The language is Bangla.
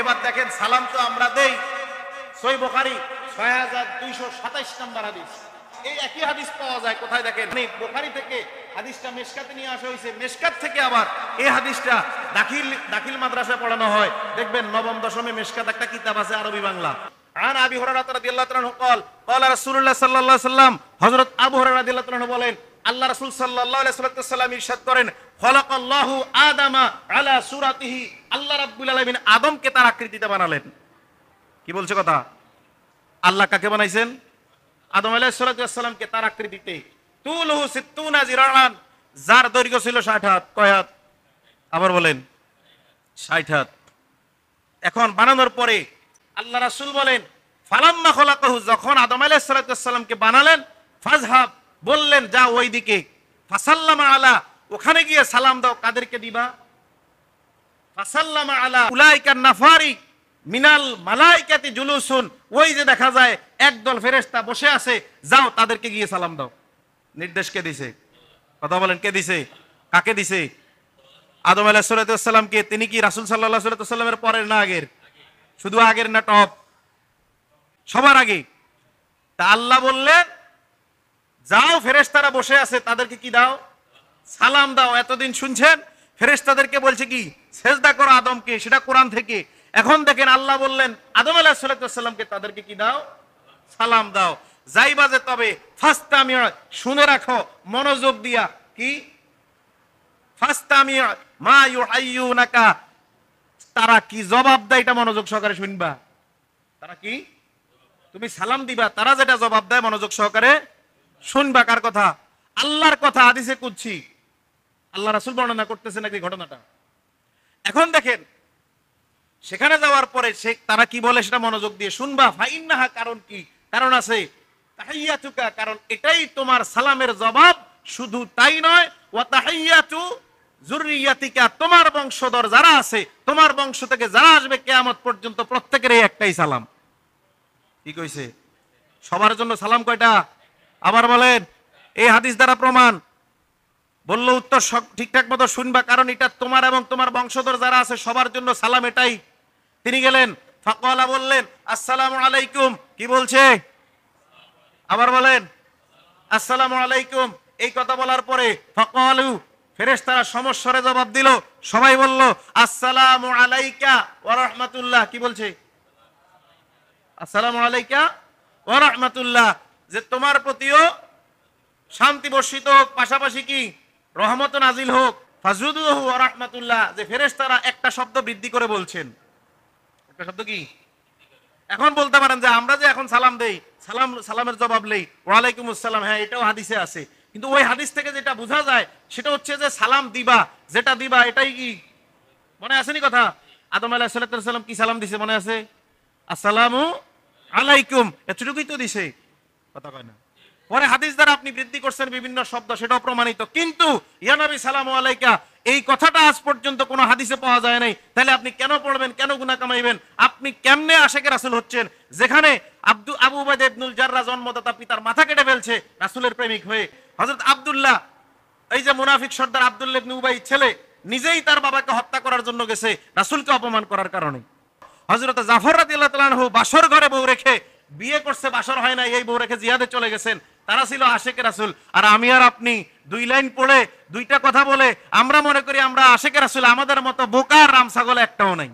এবার দেখেন সালাম তো আমরা দেই, সহিহ বুখারী 6227 নম্বর হাদিস। এই একই হাদিস পাওয়া যায় কোথায় দেখেন, বুখারী থেকে হাদিসটা মেশকাতে নিয়ে আসা হয়েছে, মেশকাত থেকে আবার এই হাদিসটা দাখিল মাদ্রাসায় পড়ানো হয়। দেখবেন নবম দশমে মেশকাত একটা কিতাব আছে আরবি বাংলা। আন আবি হুরায়রা রাদিয়াল্লাহু তাআলা قال قال রাসূলুল্লাহ সাল্লাল্লাহু আলাইহি ওয়াসাল্লাম, হযরত আবু হুরায়রা রাদিয়াল্লাহু তাআলা বলেন আল্লাহ রাসূল সাল্লাল্লাহু আলাইহি ওয়াসাল্লাম ইরশাদ করেন, খলাকাল্লাহু আদামা আলা সূরাতিহি, আল্লাহ রাব্বুল আলামিন আদমকে তার আকৃতিতে বানালেন। কি বলছে কথা? আল্লাহ কাকে বানাইছেন? আদম আলাইহিস সালামকে তার আকৃতিতে। তুলহু 60 জিরাআন, যার দৈর্ঘ্য ছিল 60 হাত। কয় হাত? আবার বলেন 60 হাত। এখন বানানোর পরে আল্লাহ রাসূল বলেন, ফালাম্মা খলাকাহু, যখন আদম আলাইহিস সালামকে বানালেন, ফাজহাব, বললেন যা ওইদিকে, ফাসাল্লামা আলা, ওখানে গিয়ে সালাম দাও। কাদেরকে দিবা? ফাসাল্লামা আলা উলাইকা নাফারি মিনাল মালাইকাতি জুলুসুন, ওই যে দেখা যায় একদল ফেরেশতা বসে আছে, যাও তাদেরকে গিয়ে সালাম দাও। নির্দেশ কে দিছে? কথা বলেন, কে দিছে? কাকে দিছে? আদম আলাইহিস সালামকে। তিনি কি রাসূল সাল্লাল্লাহু আলাইহি ওয়াসাল্লামের পরের না আগের? শুধু আগের না টপ? সবার আগে। তা আল্লাহ বললেন যাও ফেরেশতারা বসে আছে তাদেরকে কি দাও? সালাম দাও। এতদিন শুনছেন ফেরেশতাদেরকে বলছে কি সেজদা করো আদমকে, সেটা কোরআন থেকে। এখন দেখেন আল্লাহ বললেন আদম আলাইহিস সালামকে তাদেরকে কি দাও? সালাম দাও। যাইবা যে তবে ফাস্তামিউ, শুনে রাখো মনোযোগ দিয়া, কি ফাস্তামিউ মা ইউহাইয়ুনাকা, তারা কি জবাব দেয় এটা মনোযোগ সহকারে শুনবা। তারা কি, তুমি সালাম দিবা, তারা যেটা জবাব দেয় মনোযোগ সহকারে শুনবা। কার কথা? আল্লাহর কথা। হাদিসে কুদসি, আল্লাহ রাসূল বর্ণনা করতেছে নাকি ঘটনাটা। এখন দেখেন সেখানে যাওয়ার পরে তারা কি বলে সেটা মনোযোগ দিয়ে শুনবা। ফাইন্নাহা, কারণ কি? কারণ আছে। তাহিয়াতুকা, কারণ এটাই তোমার সালামের জবাব। শুধু তাই নয়, ওয়া তাহিয়াতু যুররিয়াতিকা, তোমার বংশধর যারা আছে, তোমার বংশ থেকে যারা আসবে কিয়ামত পর্যন্ত প্রত্যেকের এই একটাই সালাম। কি কইছে? সবার জন্য সালাম কয়টা? আবার বলেন। এই হাদিস দ্বারা প্রমাণ। বলল উত্তর ঠিকঠাক মতো শুনবা, কারণ এটা তোমার এবং তোমার বংশধর যারা আছে সবার জন্য সালাম এটাই। তিনি গেলেন, ফাকালা, বললেন আসসালামু আলাইকুম। কি বলছে? আবার বলেন আসসালামু আলাইকুম। এই কথা বলার পরে ফাকালু, ফেরেশতারা সমস্বরে জবাব দিল। সবাই বলল আসসালামু আলাইকা ওয়া রাহমাতুল্লাহ। কি বলছে? আসসালামু আলাইকা ওয়া রাহমাতুল্লাহ, যে তোমার প্রতিও শান্তি বর্ষিত হোক, পাশাপাশি কি রহমত নাজিল হোক। ফাজুদুহু ওয়া রাহমাতুল্লাহ, যে ফেরেশতারা একটা শব্দ বৃদ্ধি করে বলছেন। একটা শব্দ কি? এখন বলতে পারেন যে আমরা যে এখন সালাম দেই, সালামের জবাব নেই ওয়া আলাইকুমুস সালাম, হ্যাঁ এটাও হাদিসে আছে, কিন্তু ওই হাদিস থেকে যেটা বোঝা যায় সেটা হচ্ছে যে সালাম দিবা, যেটা দিবা এটাই কি মনে আসেনি কথা? আদম আলাইহিস সালাম কি সালাম দিছে মনে আছে? আসসালামু আলাইকুম, এতটুকুই তো দিছে, কথা কয় না। পরে হাদিস দ্বারা আপনি বৃদ্ধি করছেন বিভিন্ন শব্দ, সেটাও প্রমাণিত। কিন্তু ইয়া নবী সালামু আলাইকা, এই কথাটা আজ পর্যন্ত কোনো হাদিসে পাওয়া যায় নাই। তাহলে আপনি কেন পড়বেন, কেন গুনাহ কামাইবেন? আপনি কেমনে আশিকে রাসূল হচ্ছেন, যেখানে আবু উবাইদা ইবনুল জাররাহ জন্মদাতা পিতার মাথা কেটে ফেলছে রাসূলের প্রেমিক হয়ে। হযরত আব্দুল্লাহ, এই যে মুনাফিক সর্দার আব্দুল্লাহ ইবনে উবাই ছেলে, নিজেই তার বাবাকে হত্যা করার জন্য গেছে রাসূলকে অপমান করার কারণে। হযরত জাফর রাদিয়াল্লাহু তাআলা আনহু বাসর ঘরে বউ রেখে, বিয়ে করছে বাসর হয় না, এই বউ রেখে জিহাদে চলে গেছেন। তারা ছিল আশিকে রাসূল। আর আমি আর আপনি দুই লাইন পড়ে দুইটা কথা বলে আমরা মনে করি আমরা আশিকে রাসূল, আমাদের মতো বোকার রাম ছাগল একটাও নাই।